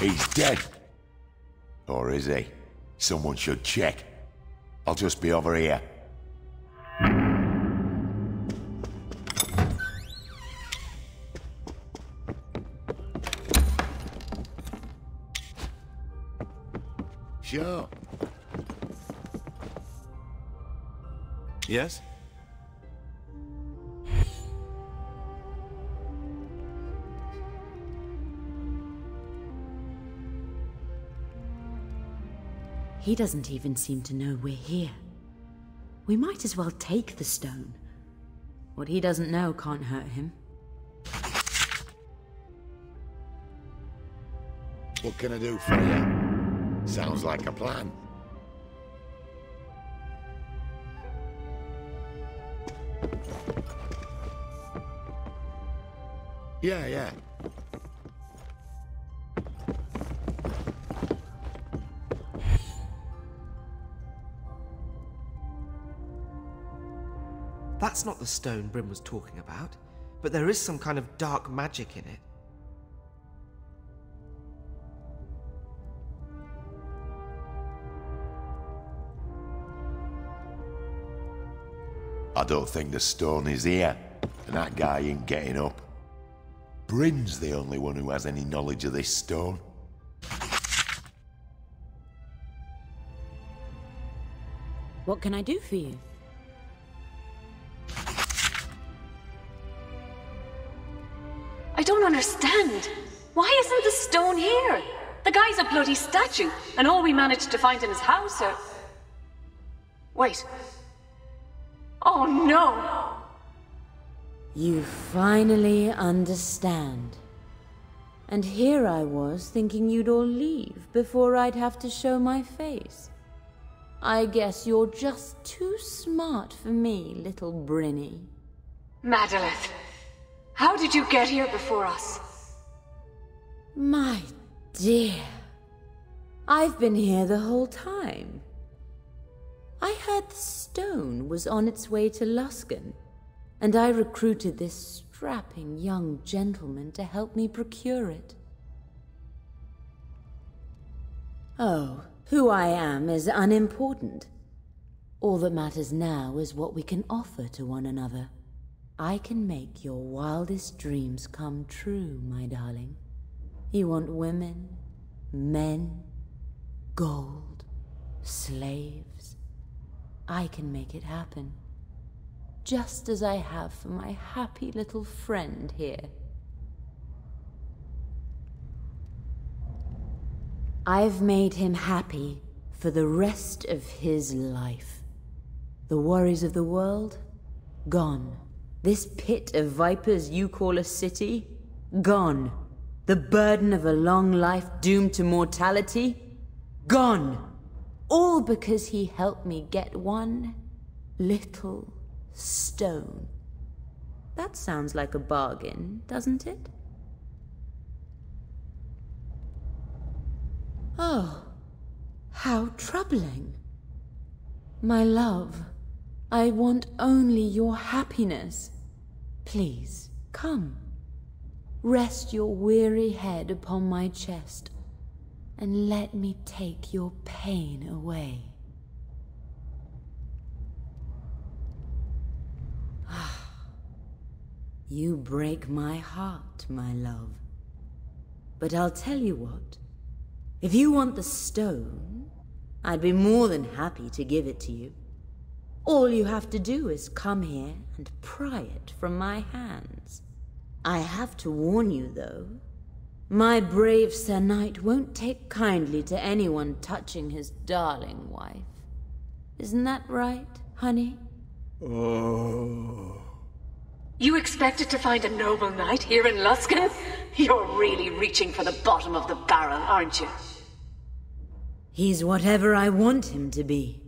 He's dead. Or is he? Someone should check. I'll just be over here. Sure. Yes? He doesn't even seem to know we're here. We might as well take the stone. What he doesn't know can't hurt him. What can I do for you? Sounds like a plan. Yeah. That's not the stone Bryn was talking about, but there is some kind of dark magic in it. I don't think the stone is here, and that guy ain't getting up. Bryn's the only one who has any knowledge of this stone. What can I do for you? I don't understand. Why isn't the stone here? The guy's a bloody statue, and all we managed to find in his house are... Wait. Oh no! You finally understand. And here I was thinking you'd all leave before I'd have to show my face. I guess you're just too smart for me, little Brynny. Meladith, how did you get here before us? My dear, I've been here the whole time. I heard the stone was on its way to Luskan, and I recruited this strapping young gentleman to help me procure it. Oh, who I am is unimportant. All that matters now is what we can offer to one another. I can make your wildest dreams come true, my darling. You want women, men, gold, slaves. I can make it happen. Just as I have for my happy little friend here. I've made him happy for the rest of his life. The worries of the world, gone. This pit of vipers you call a city, gone. The burden of a long life doomed to mortality, gone. All because he helped me get one little stone. That sounds like a bargain, doesn't it? Oh, how troubling. My love, I want only your happiness. Please, come. Rest your weary head upon my chest, and let me take your pain away. You break my heart, my love. But I'll tell you what. If you want the stone, I'd be more than happy to give it to you. All you have to do is come here and pry it from my hands. I have to warn you, though. My brave Sir Knight won't take kindly to anyone touching his darling wife. Isn't that right, honey? Oh. You expected to find a noble knight here in Luskan? You're really reaching for the bottom of the barrel, aren't you? He's whatever I want him to be.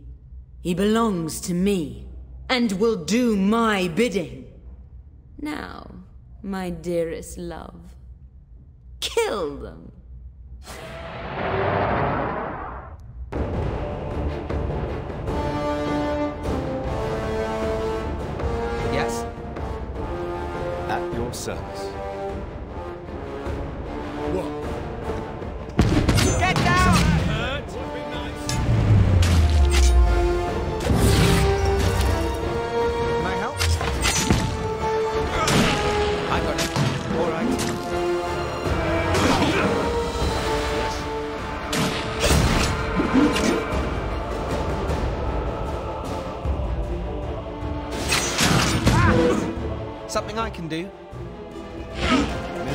He belongs to me, and will do my bidding. Now, my dearest love, kill them. Yes. At your service. What? Something I can do.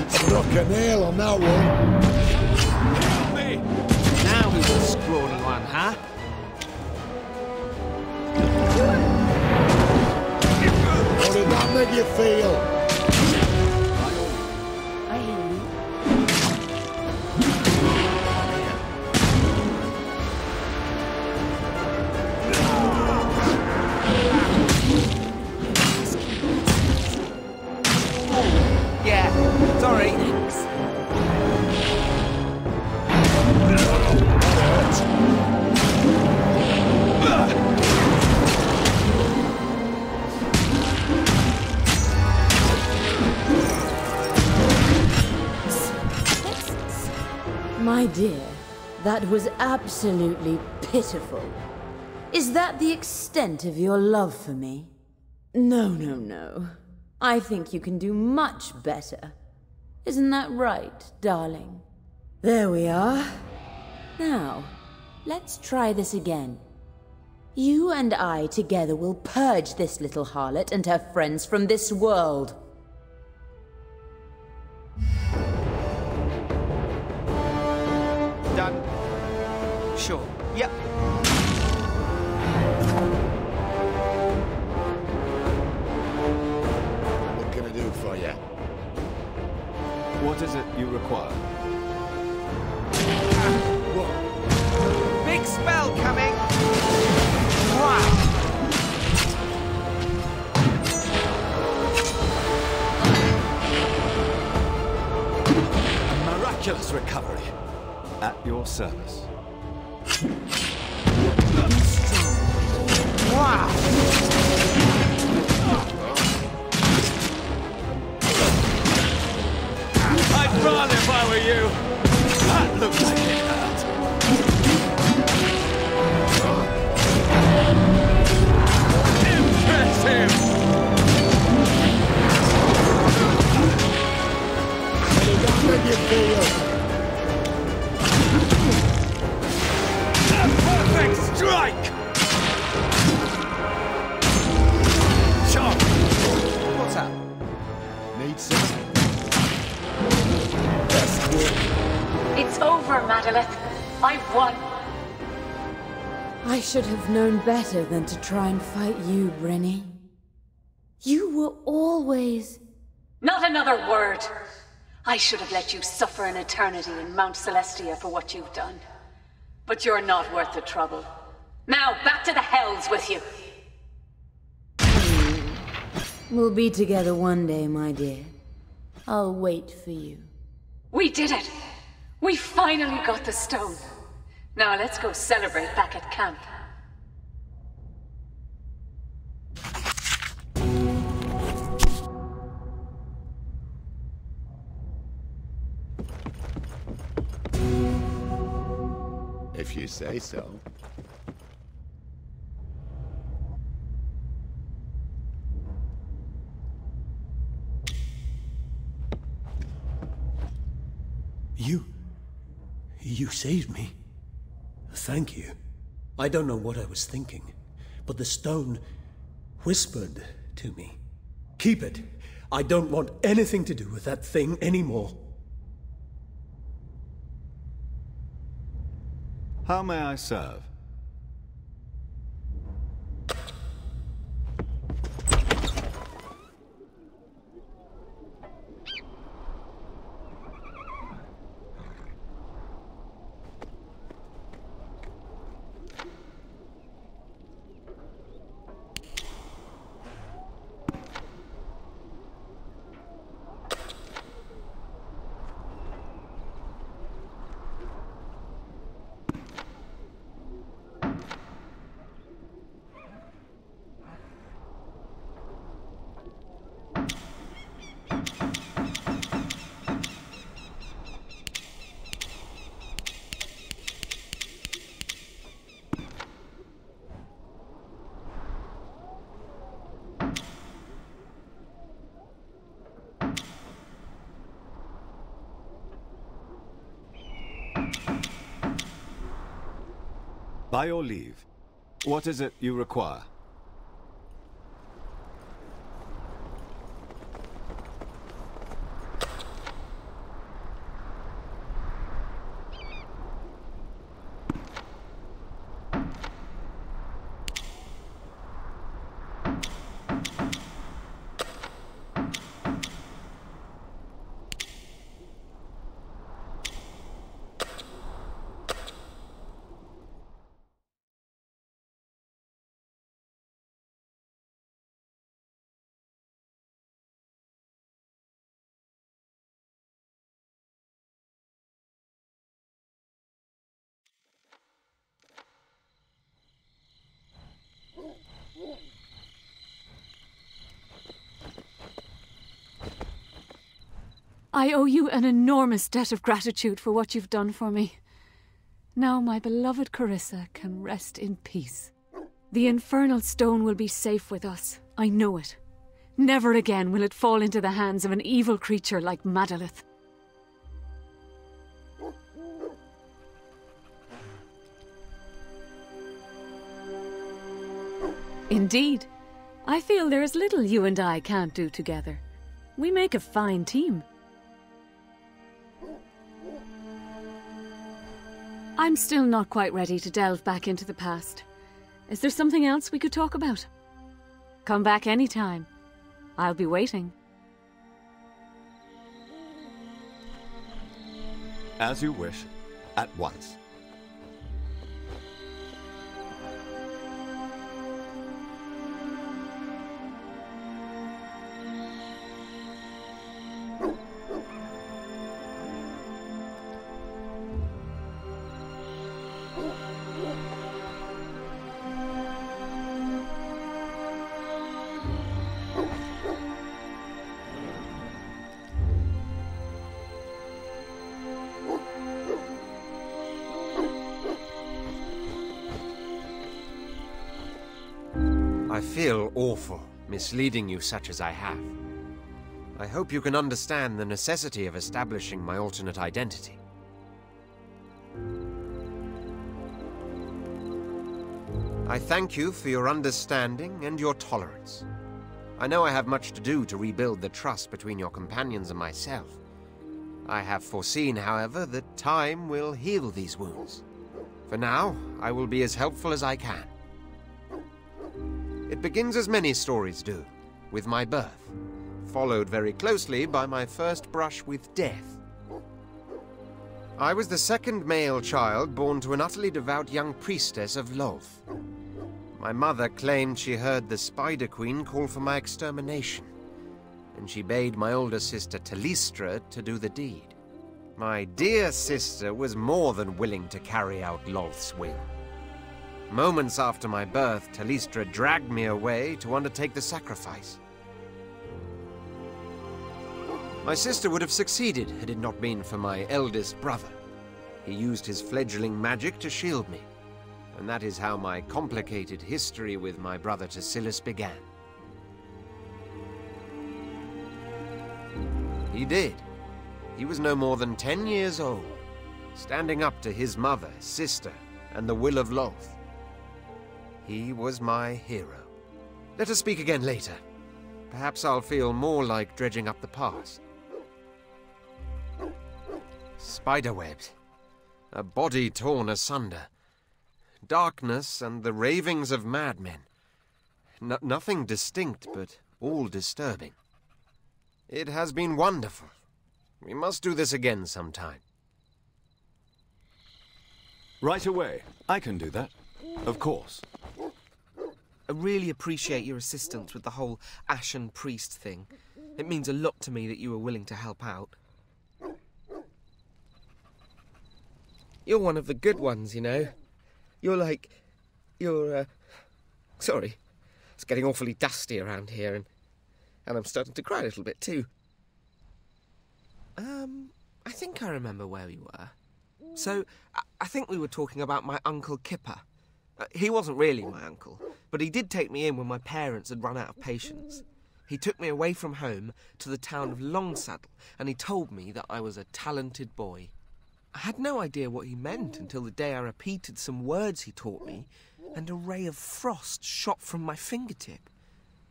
Struck a nail on that one. Help me! Now who's the scrawny one, huh? How did that make you feel? I hear you. Yeah, sorry. Thanks. My dear, that was absolutely pitiful. Is that the extent of your love for me? No, no, no. I think you can do much better. Isn't that right, darling? There we are. Now, let's try this again. You and I together will purge this little harlot and her friends from this world. Done. Sure. Yep. What can I do for you? What is it you require? What? Big spell coming. Wow. A miraculous recovery. At your service. Wow. I'd run if I were you. That looked like it hurt. Impressive. How did that make you feel? Perfect strike! Sharp! What's up? Need some? That's good. It's over, Meladith. I've won. I should have known better than to try and fight you, Brenny. You were always... Not another word. I should have let you suffer an eternity in Mount Celestia for what you've done. But you're not worth the trouble. Now, back to the hells with you. We'll be together one day, my dear. I'll wait for you. We did it! We finally got the stone. Now let's go celebrate back at camp. If you say so. You saved me. Thank you. I don't know what I was thinking, but the stone whispered to me. Keep it. I don't want anything to do with that thing anymore. How may I serve? By your leave, what is it you require? I owe you an enormous debt of gratitude for what you've done for me. Now my beloved Carissa can rest in peace. The infernal stone will be safe with us. I know it. Never again will it fall into the hands of an evil creature like Meladith. Indeed. I feel there is little you and I can't do together. We make a fine team. I'm still not quite ready to delve back into the past. Is there something else we could talk about? Come back anytime. I'll be waiting. As you wish, at once. I feel awful, misleading you such as I have. I hope you can understand the necessity of establishing my alternate identity. I thank you for your understanding and your tolerance. I know I have much to do to rebuild the trust between your companions and myself. I have foreseen, however, that time will heal these wounds. For now, I will be as helpful as I can. It begins as many stories do, with my birth, followed very closely by my first brush with death. I was the second male child born to an utterly devout young priestess of Lolth. My mother claimed she heard the Spider Queen call for my extermination, and she bade my older sister Talistra to do the deed. My dear sister was more than willing to carry out Lolth's will. Moments after my birth, Talistra dragged me away to undertake the sacrifice. My sister would have succeeded had it not been for my eldest brother. He used his fledgling magic to shield me, and that is how my complicated history with my brother Tassilis began. He did. He was no more than 10 years old, standing up to his mother, sister, and the will of Lolth. He was my hero. Let us speak again later. Perhaps I'll feel more like dredging up the past. Spiderwebs. A body torn asunder. Darkness and the ravings of madmen. Nothing distinct, but all disturbing. It has been wonderful. We must do this again sometime. Right away. I can do that. Of course. I really appreciate your assistance with the whole Ashen Priest thing. It means a lot to me that you were willing to help out. You're one of the good ones, you know. Sorry. It's getting awfully dusty around here, and I'm starting to cry a little bit too. I think I remember where we were. So, I think we were talking about my Uncle Kipper. He wasn't really my uncle, but he did take me in when my parents had run out of patience. He took me away from home to the town of Longsaddle, and he told me that I was a talented boy. I had no idea what he meant until the day I repeated some words he taught me, and a ray of frost shot from my fingertip.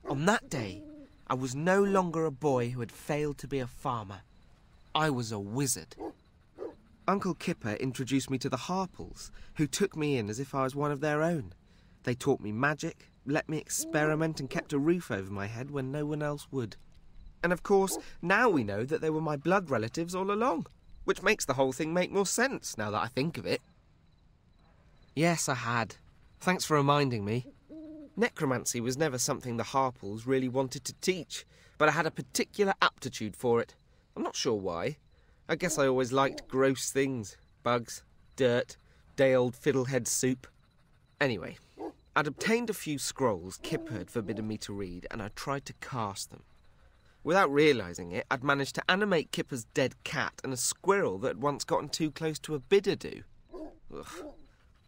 On that day, I was no longer a boy who had failed to be a farmer. I was a wizard. Uncle Kipper introduced me to the Harples, who took me in as if I was one of their own. They taught me magic, let me experiment, and kept a roof over my head when no one else would. And of course, now we know that they were my blood relatives all along, which makes the whole thing make more sense now that I think of it. Yes, I had. Thanks for reminding me. Necromancy was never something the Harples really wanted to teach, but I had a particular aptitude for it. I'm not sure why. I guess I always liked gross things. Bugs, dirt, day-old fiddlehead soup. Anyway, I'd obtained a few scrolls Kipper had forbidden me to read, and I tried to cast them. Without realising it, I'd managed to animate Kipper's dead cat and a squirrel that had once gotten too close to a bidadoo. Ugh.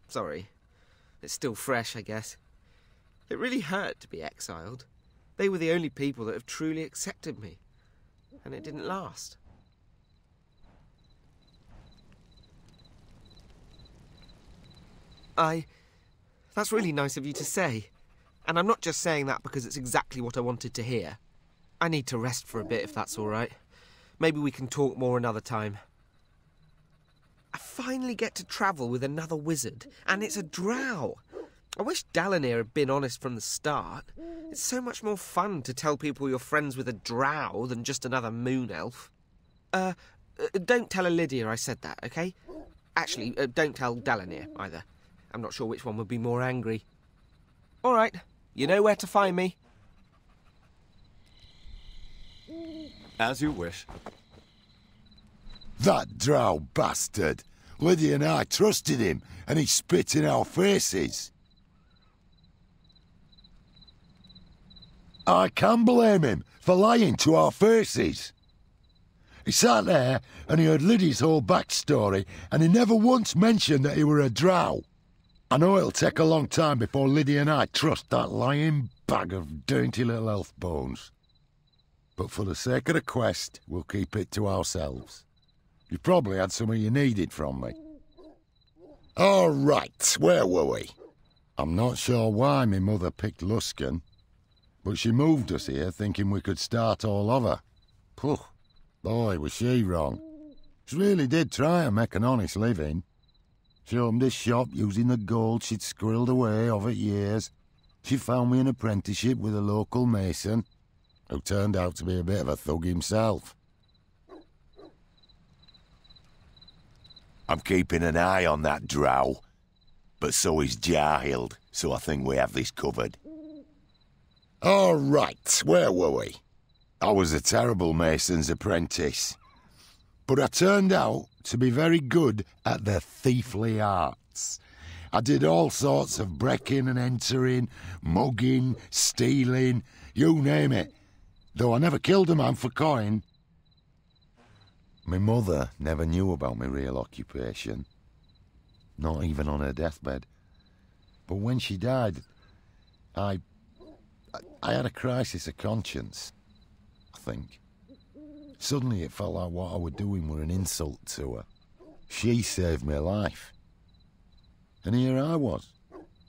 Sorry. It's still fresh, I guess. It really hurt to be exiled. They were the only people that have truly accepted me. And it didn't last. That's really nice of you to say. And I'm not just saying that because it's exactly what I wanted to hear. I need to rest for a bit, if that's all right. Maybe we can talk more another time. I finally get to travel with another wizard, and it's a drow. I wish Dalinir had been honest from the start. It's so much more fun to tell people you're friends with a drow than just another moon elf. Don't tell Lydia I said that, okay? Actually, don't tell Dalinir either. I'm not sure which one would be more angry. All right, you know where to find me. As you wish. That drow bastard! Lydia and I trusted him, and he spit in our faces. I can't blame him for lying to our faces. He sat there and he heard Lydia's whole backstory, and he never once mentioned that he were a drow. I know it'll take a long time before Lydia and I trust that lying bag of dainty little elf bones. But for the sake of the quest, we'll keep it to ourselves. You probably had something you needed from me. All right, where were we? I'm not sure why my mother picked Luskan, but she moved us here thinking we could start all over. Phew, boy, was she wrong. She really did try and make an honest living. She opened a shop using the gold she'd squirreled away over years. She found me an apprenticeship with a local mason, who turned out to be a bit of a thug himself. I'm keeping an eye on that drow, but so is Jarhild, so I think we have this covered. All right, where were we? I was a terrible mason's apprentice, but I turned out to be very good at the thiefly arts. I did all sorts of breaking and entering, mugging, stealing, you name it, though I never killed a man for coin. My mother never knew about my real occupation, not even on her deathbed. But when she died, I had a crisis of conscience, I think. Suddenly it felt like what I was doing were an insult to her. She saved my life. And here I was,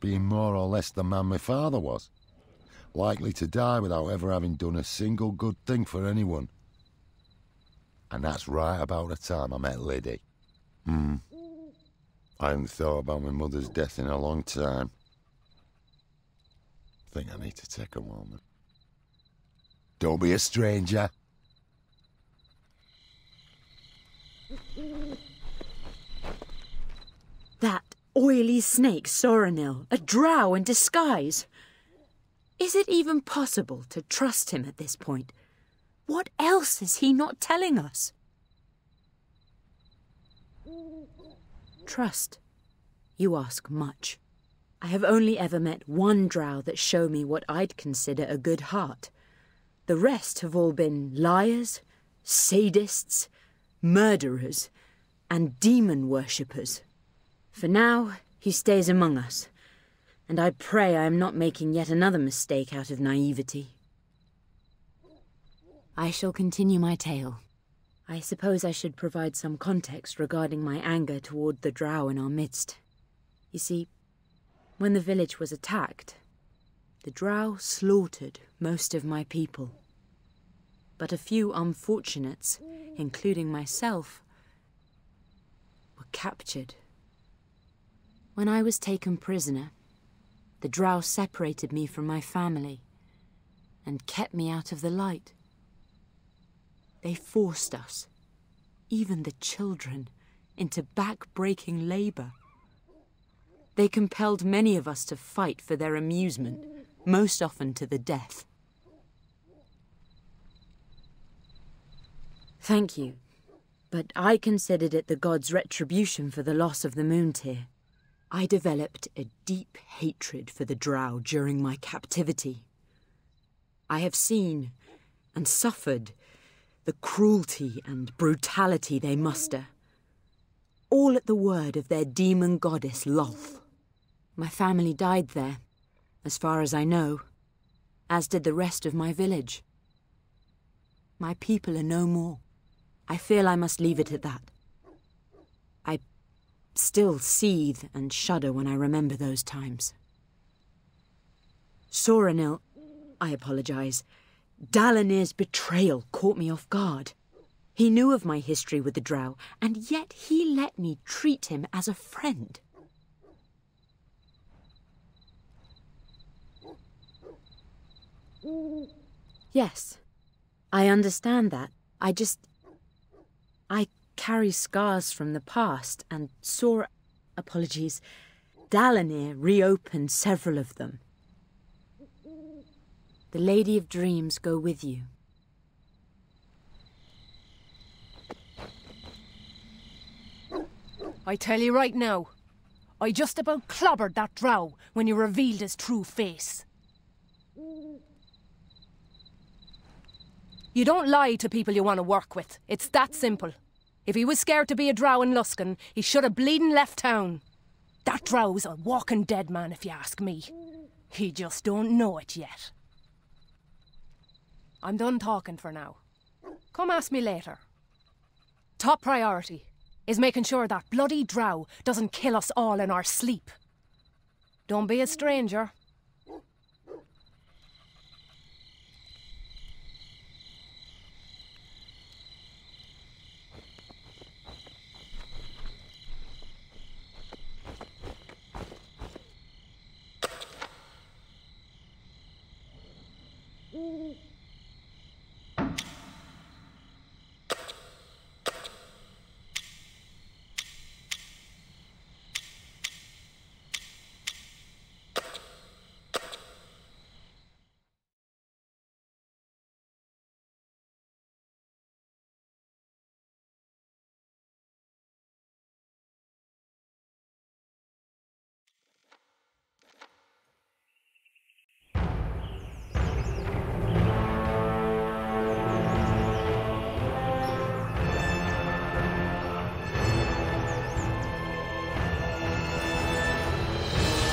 being more or less the man my father was, likely to die without ever having done a single good thing for anyone. And that's right about the time I met Liddy. I hadn't thought about my mother's death in a long time. I think I need to take a moment. Don't be a stranger. That oily snake, Soranil, a drow in disguise. Is it even possible to trust him at this point? What else is he not telling us? Trust. You ask much. I have only ever met one drow that showed me what I'd consider a good heart. The rest have all been liars, sadists, murderers, and demon worshippers. For now, he stays among us, and I pray I am not making yet another mistake out of naivety. I shall continue my tale. I suppose I should provide some context regarding my anger toward the drow in our midst. You see, when the village was attacked, the drow slaughtered most of my people. But a few unfortunates, including myself, were captured. When I was taken prisoner, the drow separated me from my family and kept me out of the light. They forced us, even the children, into back-breaking labor. They compelled many of us to fight for their amusement, most often to the death. Thank you, but I considered it the gods' retribution for the loss of the moon tier. I developed a deep hatred for the drow during my captivity. I have seen and suffered the cruelty and brutality they muster. All at the word of their demon goddess, Lolth. My family died there, as far as I know, as did the rest of my village. My people are no more. I feel I must leave it at that. I still seethe and shudder when I remember those times. Soranil, I apologize. Dalinir's betrayal caught me off guard. He knew of my history with the Drow, and yet he let me treat him as a friend. Yes, I understand that. I carry scars from the past, and apologies, Dalinir reopened several of them. The Lady of Dreams go with you. I tell you right now, I just about clobbered that drow when you revealed his true face. You don't lie to people you want to work with. It's that simple. If he was scared to be a drow in Luskan, he should have bleeding left town. That drow's a walking dead man, if you ask me. He just don't know it yet. I'm done talking for now. Come ask me later. Top priority is making sure that bloody drow doesn't kill us all in our sleep. Don't be a stranger.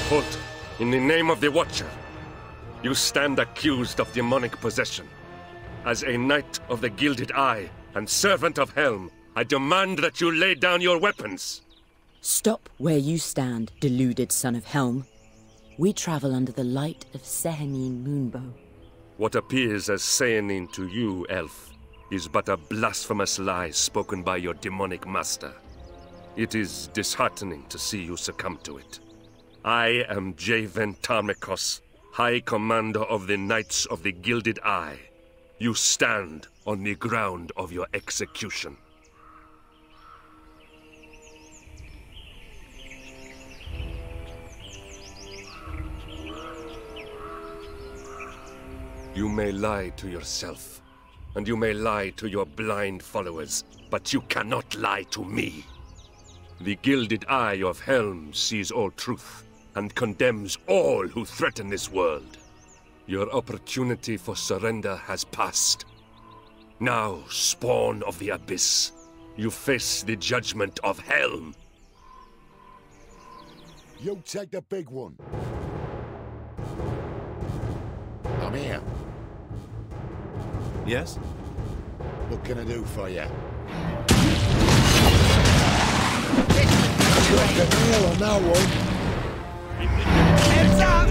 Halt! In the name of the Watcher, you stand accused of demonic possession. As a knight of the Gilded Eye and servant of Helm, I demand that you lay down your weapons. Stop where you stand, deluded son of Helm. We travel under the light of Sehanine Moonbow. What appears as Sehanine to you, elf, is but a blasphemous lie spoken by your demonic master. It is disheartening to see you succumb to it. I am Javen Tarmikos, High Commander of the Knights of the Gilded Eye. You stand on the ground of your execution. You may lie to yourself, and you may lie to your blind followers, but you cannot lie to me. The Gilded Eye of Helm sees all truth, and condemns all who threaten this world. Your opportunity for surrender has passed. Now, spawn of the Abyss, you face the judgment of Helm. You take the big one. I'm here. Yes? What can I do for you? On that one. Heads up!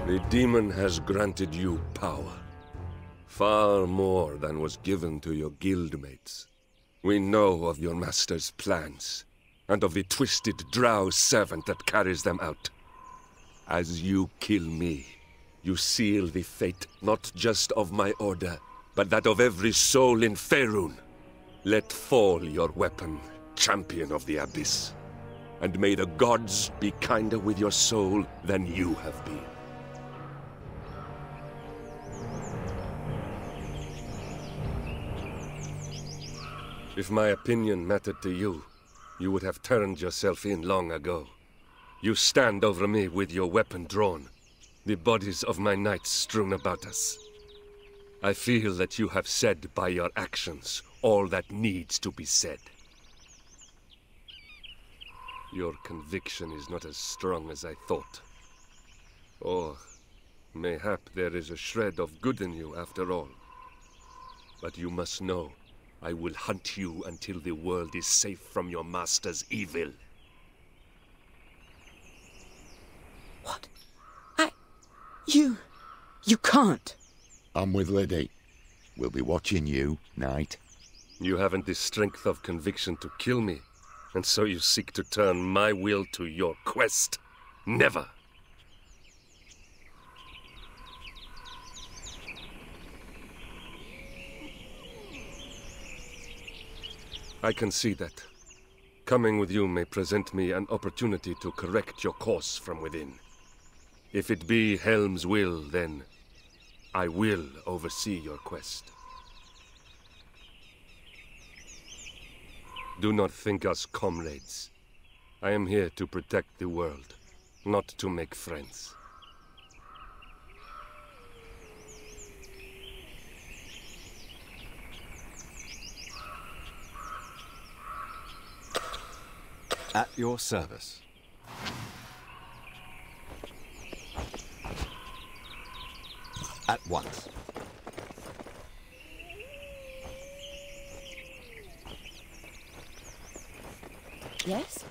The demon has granted you power. Far more than was given to your guildmates. We know of your master's plans, and of the twisted drow servant that carries them out. As you kill me, you seal the fate not just of my order, but that of every soul in Faerûn. Let fall your weapon, champion of the Abyss, and may the gods be kinder with your soul than you have been. If my opinion mattered to you, you would have turned yourself in long ago. You stand over me with your weapon drawn, the bodies of my knights strewn about us. I feel that you have said by your actions all that needs to be said. Your conviction is not as strong as I thought. Or mayhap there is a shred of good in you after all. But you must know, I will hunt you until the world is safe from your master's evil. What? You can't. I'm with Liddy. We'll be watching you, Knight. You haven't the strength of conviction to kill me, and so you seek to turn my will to your quest. Never! I can see that. Coming with you may present me an opportunity to correct your course from within. If it be Helm's will, then I will oversee your quest. Do not think us comrades. I am here to protect the world, not to make friends. At your service. At once. Yes?